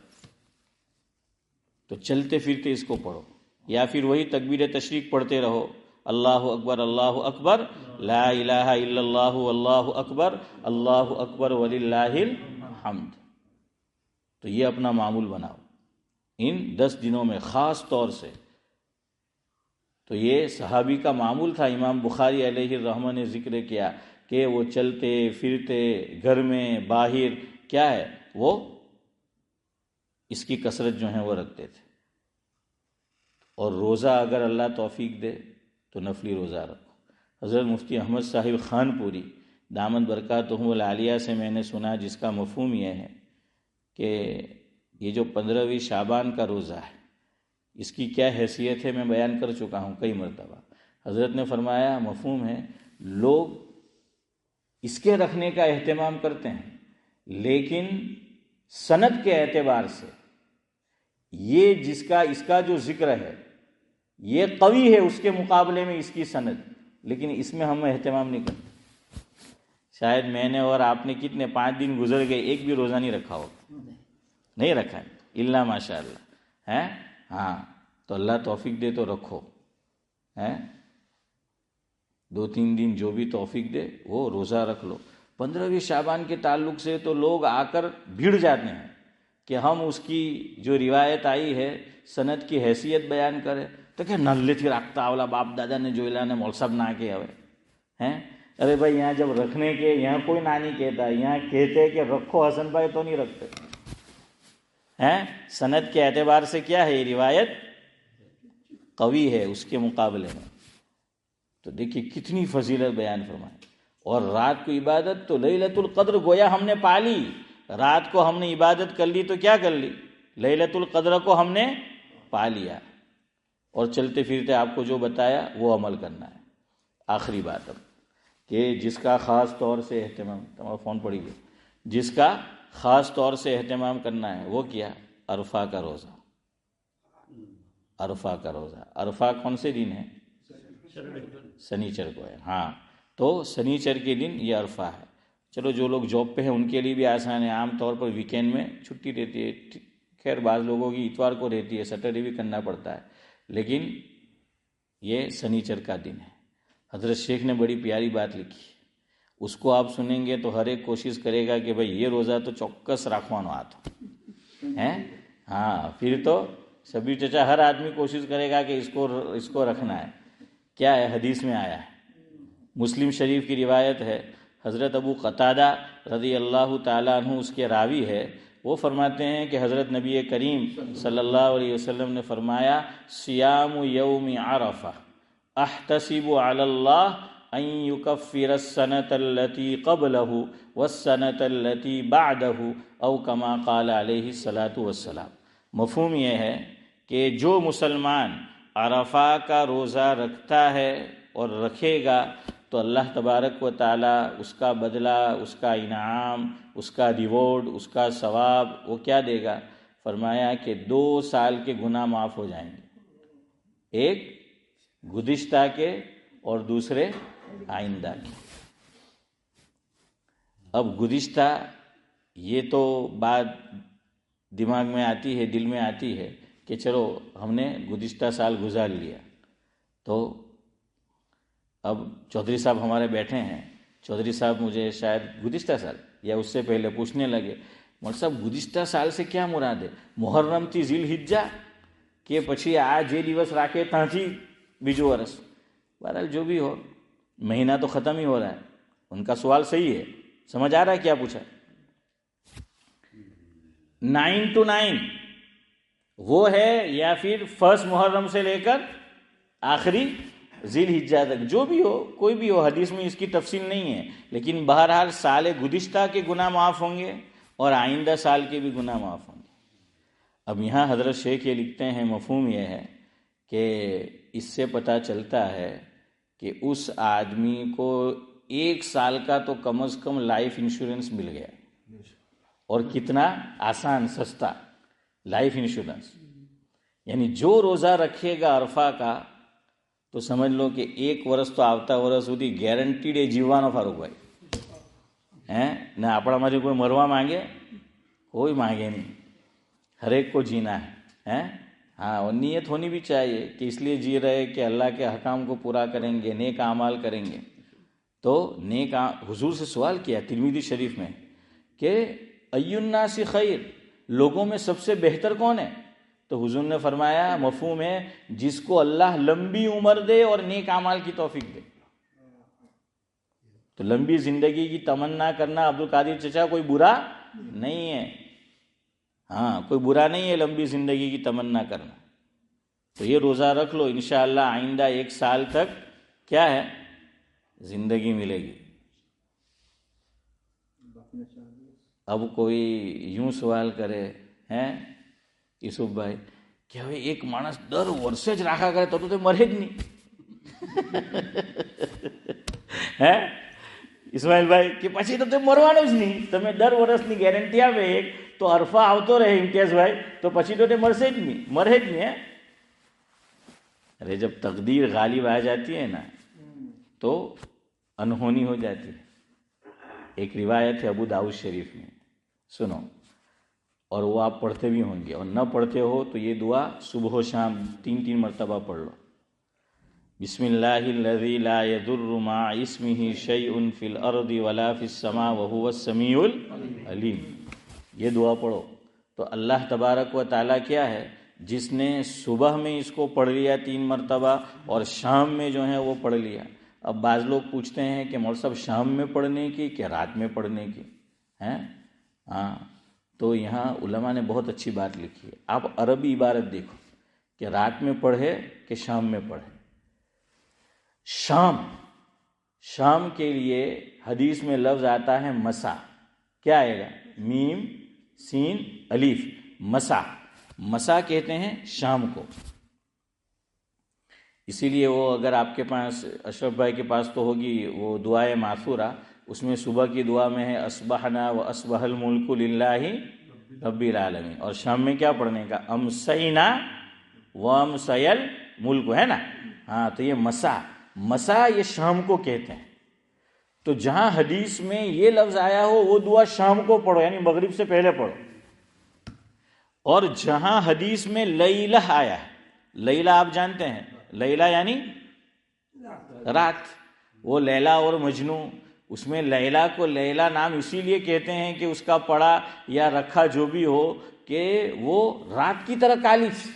تو چلتے پھرتے اس کو پڑھو، یا پھر وہی تکبیر تشریق پڑھتے رہو، اللہ اکبر اللہ اکبر، لا الہ الا اللہ واللہ اکبر، اللہ اکبر وللہ الحمد. تو یہ اپنا معمول بناؤ ان 10 دنوں میں خاص طور سے. تو یہ صحابی کا معمول تھا. امام بخاری علیہ الرحمہ نے ذکر کیا کہ وہ چلتے پھرتے گھر میں باہر کیا ہے، وہ اس کی کثرت جو ہے وہ رکھتے تھے. اور روزہ اگر اللہ توفیق دے تو نفلی روزہ رکھو. حضرت مفتی احمد صاحب خان پوری دامت برکاتہم العالیہ سے میں نے سنا جس کا مفہوم یہ ہے کہ یہ جو 15ویں شعبان کا روزہ ہے اس کی کیا حیثیت ہے میں بیان کر چکا ہوں کئی مرتبہ. حضرت نے فرمایا مفہوم ہے لوگ اس کے رکھنے کا اہتمام کرتے ہیں، لیکن سند کے اعتبار سے یہ اس کا جو ذکر ہے یہ قوی ہے اس کے مقابلے میں اس کی سند، لیکن اس میں ہم اہتمام نہیں کرتے. شاید میں نے اور آپ نے کتنے 5 دن گزر گئے ایک بھی روزہ نہیں رکھا ہوگا، نہیں رکھا ہے الا ماشاء اللہ ہے. ہاں تو اللہ توفیق دے تو رکھو، 2-3 دن جو بھی توفیق دے وہ روزہ رکھ لو. 15ویں شعبان کے تعلق سے تو لوگ آ کر بھیڑ جاتے ہیں کہ ہم اس کی جو روایت آئی ہے سند کی حیثیت بیان کریں. تو کہ نلے تھی رکھتا اولا باپ دادا نے جو اعلان مول صاحب نہ کے ہوئے ہیں. ارے بھائی یہاں جب رکھنے کے یہاں کوئی نہ نہیں کہتا، یہاں کہتے کہ رکھو، حسن بھائی تو نہیں رکھتے ہیں. سند کے اعتبار سے کیا ہے یہ روایت قوی ہے اس کے مقابلے میں. تو دیکھیے کتنی فضیلت بیان فرمائے. اور رات کو عبادت تو لیلۃ القدر گویا ہم نے پا لی. رات کو ہم نے عبادت کر لی تو کیا کر لی؟ لیلۃ القدر کو ہم نے پا لیا. اور چلتے پھرتے آپ کو جو بتایا وہ عمل کرنا ہے. آخری بات اب کہ جس کا خاص طور سے اہتمام، تمہارا فون پڑی گیا، جس کا خاص طور سے اہتمام کرنا ہے وہ کیا؟ عرفہ کا روزہ. عرفہ کا روزہ. عرفہ کون سے دن ہے؟ سنیچر کو ہے. ہاں تو سنیچر کے دن یہ عرفہ ہے. چلو جو لوگ جاب پہ ہیں ان کے لیے بھی آسان ہے، عام طور پر ویکینڈ میں چھٹی رہتی ہے. خیر بعض لوگوں کی اتوار کو رہتی ہے، سیٹرڈے بھی کرنا پڑتا ہے، لیکن یہ سنیچر کا دن ہے. حضرت شیخ نے بڑی پیاری بات لکھی، اس کو آپ سنیں گے تو ہر ایک کوشش کرے گا کہ بھئی یہ روزہ تو چوکس رکھوانا آتا ہے. ہاں پھر تو شبیر چچا ہر آدمی کوشش کرے گا کہ اس کو رکھنا ہے. کیا ہے؟ حدیث میں آیا ہے، مسلم شریف کی روایت ہے. حضرت ابو قتادہ رضی اللہ تعالیٰ عنہ اس کے راوی ہے. وہ فرماتے ہیں کہ حضرت نبی کریم صلی اللہ علیہ وسلم نے فرمایا صیام یوم عرفہ احتسب علی اللہ ان یکفر السنۃ التي قبلہ والسنۃ التي بعدہ او کما قال علیہ الصلاۃ والسلام. مفہوم یہ ہے کہ جو مسلمان عرفہ کا روزہ رکھتا ہے اور رکھے گا تو اللہ تبارک و تعالی اس کا بدلہ، اس کا انعام، اس کا ریوارڈ، اس کا ثواب وہ کیا دے گا؟ فرمایا کہ 2 سال کے گناہ معاف ہو جائیں گے. ایک گزشتہ کے اور دوسرے آئندہ کے. اب گزشتہ یہ تو بات دماغ میں آتی ہے، دل میں آتی ہے کہ چلو ہم نے گزشتہ سال گزار لیا. تو اب چودھری صاحب ہمارے بیٹھے ہیں، چودھری صاحب مجھے شاید گزشتہ سال یا اس سے پہلے پوچھنے لگے، مول صاحب گزشتہ سال سے کیا مراد ہے؟ محرم تھی ذی الحجہ کہ پچھی آج یہ દિવસ રાખે ત્યાંથી બીજું વર્ષ؟ بہرحال جو بھی ہو، مہینہ تو ختم ہی ہو رہا ہے. ان کا سوال صحیح ہے، سمجھ آ رہا ہے کیا پوچھا؟ 9 to 9 وہ ہے یا پھر فرسٹ محرم سے لے کر آخری ذی الحجہ تک، جو بھی ہو کوئی بھی ہو، حدیث میں اس کی تفصیل نہیں ہے. لیکن بہرحال سال گزشتہ کے گناہ معاف ہوں گے اور آئندہ سال کے بھی گناہ معاف ہوں گے. اب یہاں حضرت شیخ یہ لکھتے ہیں، مفہوم یہ ہے کہ اس سے پتہ چلتا ہے کہ اس آدمی کو 1 سال کا تو کم از کم لائف انشورنس مل گیا. اور کتنا آسان سستا لائف انشورنس. یعنی جو روزہ رکھے گا عرفہ کا تو سمجھ لو کہ 1 વર્ષ તો આવતા વર્ષ સુધી ગેરંટીડ એ જીવવાનો ફારૂકભાઈ. ને આપણામાંથી કોઈ મરવા માંગે? کوئی مانگے نہیں، ہر ایک کو جینا ہے. ہاں، اور نیت ہونی بھی چاہیے کہ اس لیے جی رہے کہ اللہ کے حکام کو پورا کریں گے، نیک اعمال کریں گے. تو نیک حضور سے سوال کیا ترمذی شریف میں کہ ای الناس خیر، لوگوں میں سب سے بہتر کون ہے؟ تو حضور نے فرمایا مفہوم ہے جس کو اللہ لمبی عمر دے اور نیک اعمال کی توفیق دے. تو لمبی زندگی کی تمنا کرنا عبد القادر چچا کوئی برا نہیں ہے. ہاں، کوئی برا نہیں ہے لمبی زندگی کی تمنا کرنا. تو یہ روزہ رکھ لو، انشاءاللہ آئندہ 1 سال تک کیا ہے زندگی ملے گی. اب کوئی یوں سوال کرے ہیں یوسف بھائی کہ હવે એક માણસ દર વર્ષે જ રાખા કરે તો તે મરે જ નહીં. હે ઇસ્માઇલ ભાઈ કે પછી તો તે મરવાનું જ નહીં. તમે દર વર્ષની ગેરંટી આવે એક તો અરફા આવતો રહે ઇમ્તિયાઝભાઈ તો પછી તો તે મરશે જ નહીં, મરે જ નહીં. ارے جب تقدیر غالب آ جاتی ہے نا تو انہونی ہو جاتی ہے. ایک روایت ہے ابو داؤد شریف میں، سنو، اور وہ آپ پڑھتے بھی ہوں گے، اور نہ پڑھتے ہو تو یہ دعا صبح و شام 3 مرتبہ پڑھ لو. بسم اللہ الذی لا یضر مع اسمہ شیء فی الارض ولا فی السماء وہو السمیع العلیم. یہ دعا پڑھو تو اللہ تبارک و تعالیٰ کیا ہے، جس نے صبح میں اس کو پڑھ لیا 3 مرتبہ اور شام میں جو ہے وہ پڑھ لیا. اب بعض لوگ پوچھتے ہیں کہ مول صاحب شام میں پڑھنے کی کہ رات میں پڑھنے کی ہیں؟ ہاں، تو یہاں علماء نے بہت اچھی بات لکھی ہے. آپ عربی عبارت دیکھو کہ رات میں پڑھے کہ شام میں پڑھے. شام کے لیے حدیث میں لفظ آتا ہے مسا. کیا آئے گا؟ میم سین الف، مسا کہتے ہیں شام کو. اسی لیے وہ اگر آپ کے پاس، اشرف بھائی کے پاس تو ہوگی وہ دعائے معثورہ، اس میں صبح کی دعا میں ہے اصبحنا و اصبح الملک للہ رب العالمین، اور شام میں کیا پڑھنے کا؟ امسینا و امسی الملک، ہے نا. ہاں، تو یہ مسا یہ شام کو کہتے ہیں. تو جہاں حدیث میں یہ لفظ آیا ہو وہ دعا شام کو پڑھو، یعنی مغرب سے پہلے پڑھو. اور جہاں حدیث میں لیلہ آیا ہے، لیلہ آپ جانتے ہیں، لیلہ یعنی رات، وہ لیلا اور مجنو، اس میں لیلا کو لیلا نام اسی لیے کہتے ہیں کہ اس کا پڑا یا رکھا جو بھی ہو کہ وہ رات کی طرح کالی تھی.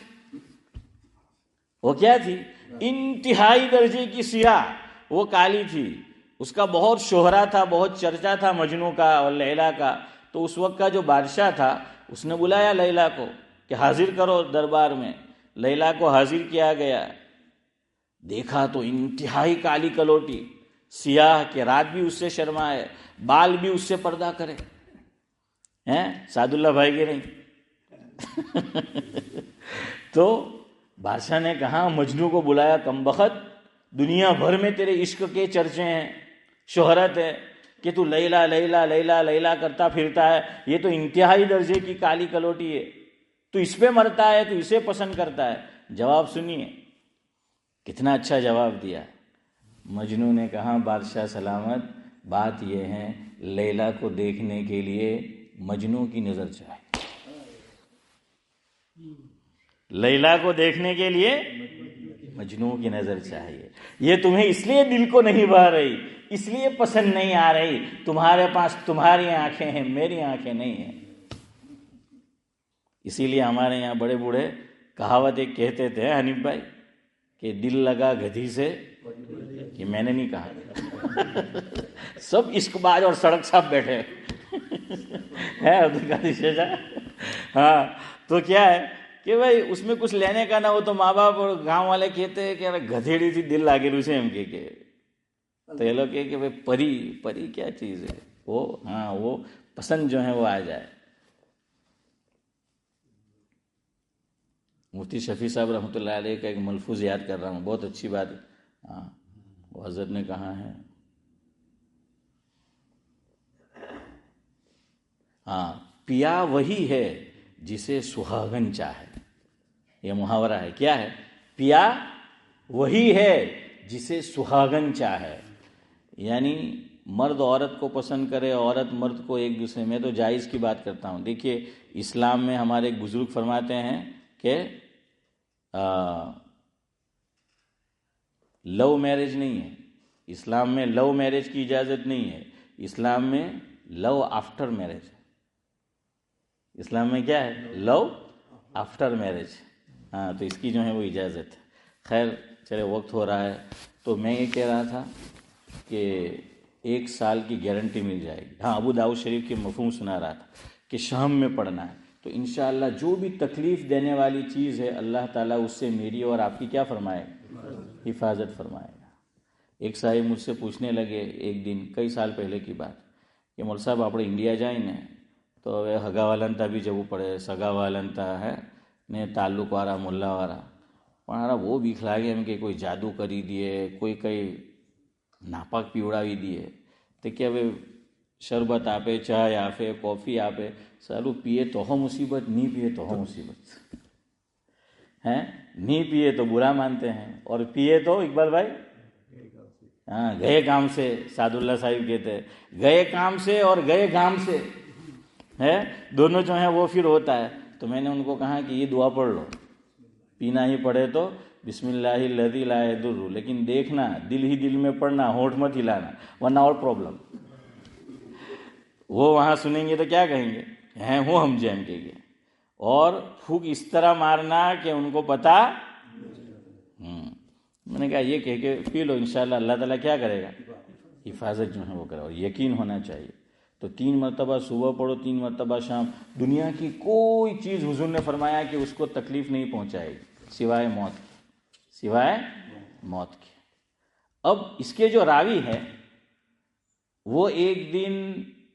وہ کیا تھی؟ انتہائی درجے کی سیاہ، وہ کالی تھی. اس کا بہت شہرا تھا، بہت چرچا تھا مجنو کا اور لیلا کا. تو اس وقت کا جو بادشاہ تھا اس نے بلایا لیلا کو کہ حاضر کرو دربار میں. لیلا کو حاضر کیا گیا، دیکھا تو انتہائی کالی کلوٹی، سیاہ کہ رات بھی اس سے شرمائے، بال بھی اس سے پردہ کرے. ہیں سعد اللہ بھائی کے نہیں؟ تو بادشاہ نے کہا، مجنو کو بلایا، کمبخت، دنیا بھر میں تیرے عشق کے چرچے ہیں، شہرت ہے کہ تو لیلا لیلا لیلا لیلا کرتا پھرتا ہے. یہ تو انتہائی درجے کی کالی کلوٹی ہے، تو اس پہ مرتا ہے، تو اسے پسند کرتا ہے. جواب سنیے کتنا اچھا جواب دیا. مجنو نے کہا بادشاہ سلامت بات یہ ہے لیلا کو دیکھنے کے لیے مجنو کی نظر چاہیے. لیلا کو دیکھنے کے لیے مجنو کی نظر چاہیے. یہ تمہیں اس لیے دل کو نہیں بھا رہی، اس لیے پسند نہیں آ رہی. تمہارے پاس تمہاری آنکھیں ہیں، میری آنکھیں نہیں ہیں. اسی لیے ہمارے یہاں بڑے بوڑھے کہاوت ایک کہتے تھے حنیف بھائی کہ دل لگا گدھی سے، کہ میں نے نہیں کہا. سب عشق باز اور سڑک صاحب بیٹھے ہے عبدالقادر شیخ. ہاں تو کیا ہے کہ بھائی اس میں کچھ لینے کا نہ ہو تو ماں باپ اور گاؤں والے کہتے ہیں کہ ارے گدھیڑی تھی دل لاگے اسے ہم کہ تو یہ لوگ کہ بھائی پری کیا چیز ہے وہ. ہاں وہ پسند جو ہے وہ آ جائے. مفتی شفیع صاحب رحمۃ اللہ علیہ کا ایک ملفوظ یاد کر رہا ہوں، بہت اچھی بات ہے. ہاں وہ حضرت نے کہا ہے، ہاں پیا وہی ہے جسے سہاگن چاہے. یہ محاورہ ہے. کیا ہے؟ پیا وہی ہے جسے سہاگن چاہے. یعنی مرد عورت کو پسند کرے، عورت مرد کو ایک دوسرے میں. تو جائز کی بات کرتا ہوں. دیکھیے اسلام میں ہمارے ایک بزرگ فرماتے ہیں کہ لو میرج نہیں ہے. اسلام میں لو میرج کی اجازت نہیں ہے. اسلام میں لو آفٹر میرج ہے. اسلام میں کیا ہے؟ لو آفٹر میرج. ہاں تو اس کی جو ہے وہ اجازت ہے. خیر چلے وقت ہو رہا ہے تو میں یہ کہہ رہا تھا کہ 1 سال کی گارنٹی مل جائے گی. ہاں ابو داؤد شریف کے مفہوم سنا رہا تھا کہ شام میں پڑھنا ہے. تو انشاءاللہ جو بھی تکلیف دینے والی چیز ہے اللہ تعالیٰ اس سے میری اور آپ کی کیا فرمائے؟ حفاظت فرمائے گا. ایک صاحب مجھ سے پوچھنے لگے ایک دن، کئی سال پہلے کی بات، کہ مول صاحب آپ انڈیا جائیں نا تو ہگا والنتا بھی جب پڑے سگا والنتا ہے نے تعلق وارا ملا وارا پڑھا وہ بھی کھلا گئے ہم کہ کوئی جادو کری دیے، کوئی کئی ناپاک پیوڑاوی دیے. تو کہ بھائی شربت آپے، چائے آپے، کافی آپے، سارو پیے تو ہو مصیبت، نہیں پیے تو ہو مصیبت ہیں. نہیں پیے تو برا مانتے ہیں اور پیے تو اقبال بھائی ہاں گئے کام سے. سعد اللہ صاحب کہتے ہیں گئے کام سے اور گئے گام سے ہے دونوں جو ہیں وہ پھر ہوتا ہے. تو میں نے ان کو کہا کہ یہ دعا پڑھ لو، پینا ہی پڑے تو بسم اللہ الذی لا یضر، لیکن دیکھنا دل ہی دل میں پڑھنا، ہونٹ مت ہلانا ورنہ اور پرابلم. وہ وہاں سنیں گے تو کیا کہیں گے؟ ہیں وہ ہم جیم کے گے. اور پھوک اس طرح مارنا کہ ان کو پتا. میں نے کہا یہ کہہ کے پی لو، انشاءاللہ اللہ تعالیٰ کیا کرے گا؟ حفاظت جو ہے وہ کرے. اور یقین ہونا چاہیے. تو 3 مرتبہ صبح پڑھو، 3 مرتبہ شام. دنیا کی کوئی چیز حضور نے فرمایا کہ اس کو تکلیف نہیں پہنچائے گی سوائے موت کی، سوائے موت کی. اب اس کے جو راوی ہے وہ ایک دن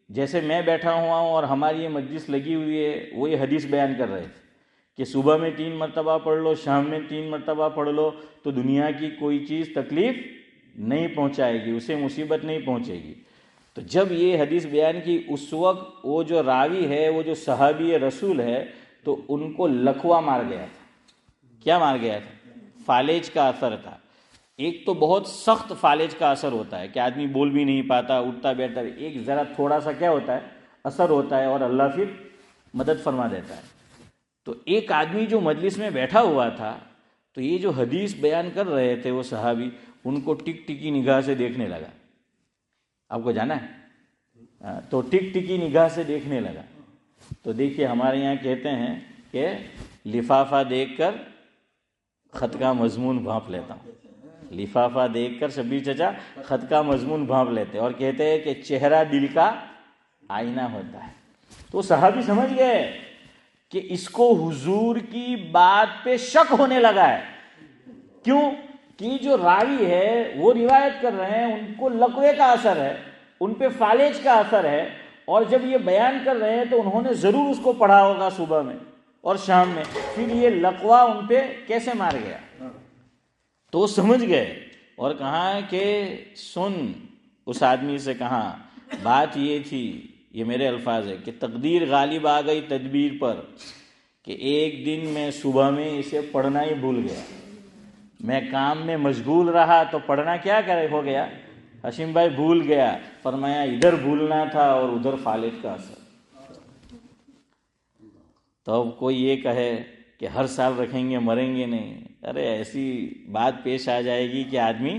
جیسے میں بیٹھا ہوا ہوں اور ہماری یہ مجلس لگی ہوئی ہے، وہ یہ حدیث بیان کر رہے تھے کہ صبح میں 3 مرتبہ پڑھ لو، شام میں 3 مرتبہ پڑھ لو تو دنیا کی کوئی چیز تکلیف نہیں پہنچائے گی، اسے مصیبت نہیں پہنچے گی. تو جب یہ حدیث بیان کی اس وقت وہ جو راوی ہے، وہ جو صحابی رسول ہے، تو ان کو لکوا مار گیا تھا. کیا مار گیا تھا؟ فالج کا اثر تھا. ایک تو بہت سخت فالج کا اثر ہوتا ہے کہ آدمی بول بھی نہیں پاتا، اٹھتا بیٹھتا. ایک ذرا تھوڑا سا کیا ہوتا ہے؟ اثر ہوتا ہے اور اللہ پھر مدد فرما دیتا ہے. تو ایک آدمی جو مجلس میں بیٹھا ہوا تھا تو یہ جو حدیث بیان کر رہے تھے وہ صحابی، ان کو ٹک ٹکی نگاہ سے دیکھنے لگا. آپ کو جانا ہے تو ٹک ٹکی نگاہ سے دیکھنے لگا. تو دیکھیے ہمارے یہاں کہتے ہیں کہ لفافہ دیکھ کر خط کا مضمون بھانپ لیتا ہوں. لفافہ دیکھ کر شبیر چچا خط کا مضمون بھانپ لیتے اور کہتے ہیں کہ چہرہ دل کا آئینہ ہوتا ہے. تو صحابی سمجھ گئے کہ اس کو حضور کی بات پہ شک ہونے لگا ہے. کیوں کہ جو راوی ہے وہ روایت کر رہے ہیں، ان کو لقوے کا اثر ہے، ان پہ فالج کا اثر ہے. اور جب یہ بیان کر رہے ہیں تو انہوں نے ضرور اس کو پڑھا ہوگا صبح میں اور شام میں. پھر یہ لقوہ ان پہ کیسے مار گیا؟ تو وہ سمجھ گئے اور کہا کہ سن. اس آدمی سے کہا بات یہ تھی، یہ میرے الفاظ ہے، کہ تقدیر غالب آ گئی تدبیر پر کہ ایک دن میں صبح میں اسے پڑھنا ہی بھول گیا. میں کام میں مشغول رہا تو پڑھنا کیا کرے ہو گیا؟ ہاشم بھائی بھول گیا. فرمایا ادھر بھولنا تھا اور ادھر فالج کا اثر. تو اب کوئی یہ کہے کہ ہر سال رکھیں گے مریں گے نہیں، ارے ایسی بات پیش آ جائے گی کہ آدمی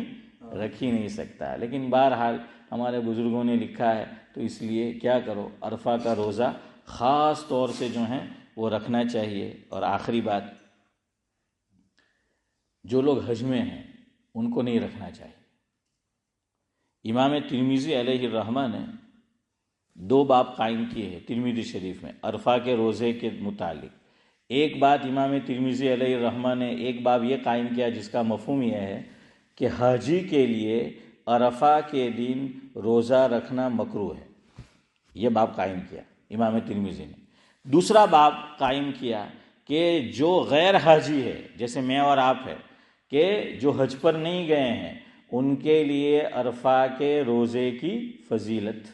رکھ ہی نہیں سکتا. لیکن بہرحال ہمارے بزرگوں نے لکھا ہے تو اس لیے کیا کرو، عرفہ کا روزہ خاص طور سے جو ہے وہ رکھنا چاہیے. اور آخری بات، جو لوگ حج میں ہیں ان کو نہیں رکھنا چاہیے. امام ترمذی علیہ الرحمہ نے 2 باب قائم کیے ہیں ترمذی شریف میں عرفہ کے روزے کے متعلق. ایک بات امام ترمذی علیہ الرحمہ نے ایک باب یہ قائم کیا جس کا مفہوم یہ ہے کہ حاجی کے لیے عرفہ کے دن روزہ رکھنا مکروہ ہے. یہ باب قائم کیا امام ترمذی نے. دوسرا باب قائم کیا کہ جو غیر حاجی ہے جیسے میں اور آپ ہے کہ جو حج پر نہیں گئے ہیں ان کے لیے عرفہ کے روزے کی فضیلت.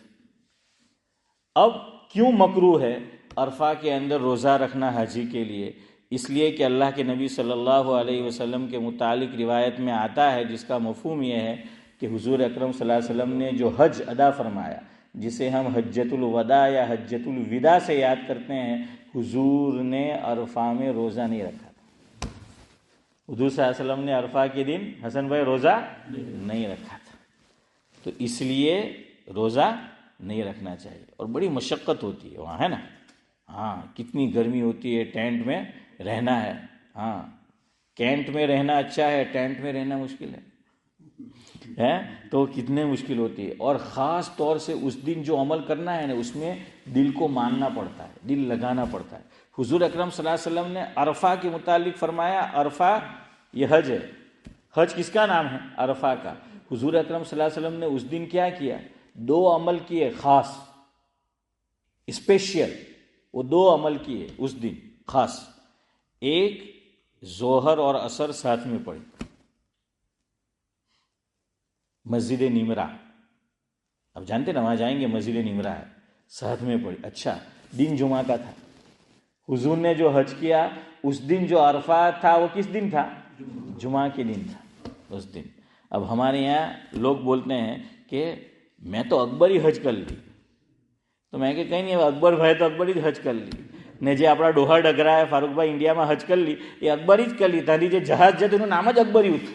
اب کیوں مکروہ ہے عرفہ کے اندر روزہ رکھنا حاجی کے لیے؟ اس لیے کہ اللہ کے نبی صلی اللہ علیہ وسلم کے متعلق روایت میں آتا ہے جس کا مفہوم یہ ہے کہ حضور اکرم صلی اللہ علیہ وسلم نے جو حج ادا فرمایا جسے ہم حجۃ الوداع یا حجۃ الوداع سے یاد کرتے ہیں، حضور نے عرفہ میں روزہ نہیں رکھا تھا. حضور صلی اللہ علیہ وسلم نے عرفہ کے دن حسن بھائی روزہ نہیں رکھا تھا. تو اس لیے روزہ نہیں رکھنا چاہیے. اور بڑی مشقت ہوتی ہے وہاں، ہے نا. ہاں کتنی گرمی ہوتی ہے، ٹینٹ میں رہنا ہے. ہاں کینٹ میں رہنا اچھا ہے، ٹینٹ میں رہنا مشکل ہے تو کتنے مشکل ہوتی ہے. اور خاص طور سے اس دن جو عمل کرنا ہے نا اس میں دل کو ماننا پڑتا ہے، دل لگانا پڑتا ہے. حضور اکرم صلی اللہ علیہ وسلم نے عرفہ کے متعلق فرمایا عرفہ یہ حج ہے. حج کس کا نام ہے؟ عرفہ کا. حضور اکرم صلی اللہ علیہ وسلم نے اس دن کیا کیا؟ 2 عمل کیے خاص، اسپیشل. وہ 2 عمل کیے اس دن خاص. ایک ظہر اور عصر ساتھ میں پڑھی مسجد نمرہ. اب جانتے نا وہاں جائیں گے مسجد نمرہ ہے، ساتھ میں پڑھی. اچھا دن جمعہ کا تھا. حضور نے جو حج کیا اس دن جو عرفات تھا وہ کس دن تھا؟ جمعہ کے دن تھا اس دن. اب ہمارے یہاں لوگ بولتے ہیں کہ میں تو اکبر ہی حج کر لی. تو میں کہ کہیں نہیں، اکبر بھائی تو اکبر ہی حج کر لی نے જે આપણા ડોહા ડગરા ہے ફારૂક ભાઈ ઇન્ડિયામાં હજ કરી લી એ અકબર જ કરી લી. તારી જે જહાજ છે તેનું નામ જ અકબરી હતું.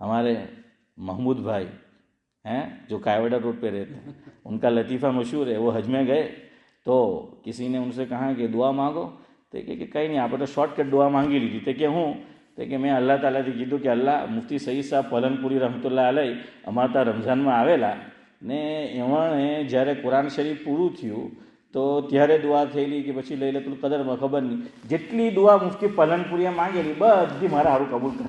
ہمارے محمود بھائی ہیں جو کائیوڈر روڈ پہ رہتے ہیں، ان کا لطیفہ مشہور ہے. وہ حج میں گئے تو کسی نے ان سے کہا کہ دعا مانگو، تو کہ کہیں نہیں، آپ تو شارٹ کٹ دعا مانگی لی تھی کہ ہوں کہ میں اللہ تعالیٰ થી કીધું કે અલ્લાહ મુફ્તી સઈદ સાહેબ પલનપુરી રહમતુલ્લાહ અલૈહ અમારા ત્યાં રમઝાનમાં આવેલા ને એમણે જ્યારે કુરાન શરીફ પૂરું થયું તો ત્યારે દુઆ થયેલી કે પછી લૈલતુલ કદરમાં ખબર નહીં, જેટલી દુઆ મુફ્તી પલનપુરીએ માંગેલી બધી મારા હારું કબૂલ કરે.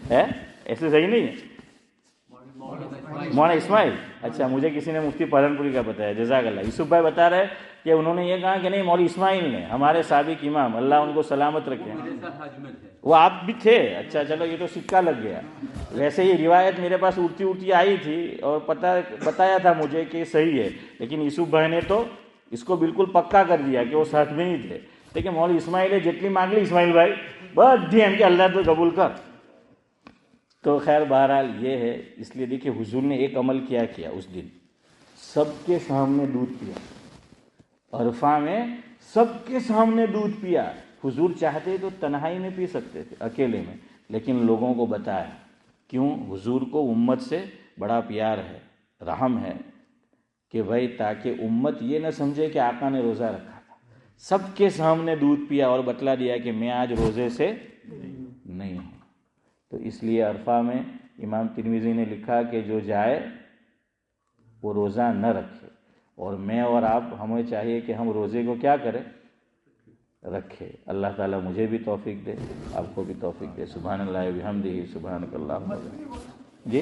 ہے ایسے صحیح نہیں ہے؟ مولانا اسماعیل، اچھا مجھے کسی نے مفتی پالنپوری کا بتایا، جزاک اللہ. یوسف بھائی بتا رہے کہ انہوں نے یہ کہا کہ نہیں، مولوی اسماعیل نے، ہمارے سابق امام، اللہ ان کو سلامت رکھے. وہ آپ بھی تھے؟ اچھا چلو یہ تو سکہ لگ گیا. ویسے یہ روایت میرے پاس اڑتی اڑتی آئی تھی اور بتایا تھا مجھے کہ صحیح ہے، لیکن یوسف بھائی نے تو اس کو بالکل پکا کر دیا کہ وہ ساتھ میں ہی تھے. لیکن مولوی اسماعیل ہے جتنی مانگ لی اسماعیل بھائی بدھی ہم کے اللہ تو قبول کر. تو خیر بہرحال یہ ہے. اس لیے دیکھیے حضور نے ایک عمل کیا اس دن، سب کے سامنے دودھ پیا. عرفہ میں سب کے سامنے دودھ پیا. حضور چاہتے تو تنہائی میں پی سکتے تھے، اکیلے میں، لیکن لوگوں کو بتایا. کیوں؟ حضور کو امت سے بڑا پیار ہے، رحم ہے کہ بھائی تاکہ امت یہ نہ سمجھے کہ آقا نے روزہ رکھا تھا. سب کے سامنے دودھ پیا اور بتلا دیا کہ میں آج روزے سے نہیں ہوں. تو اس لیے عرفہ میں امام ترمذی نے لکھا کہ جو جائے وہ روزہ نہ رکھے، اور میں اور آپ ہمیں چاہیے کہ ہم روزے کو کیا کریں؟ رکھے. اللہ تعالیٰ مجھے بھی توفیق دے، آپ کو بھی توفیق دے. سبحان اللہ و بحمدہ، سبحانک اللہم. جی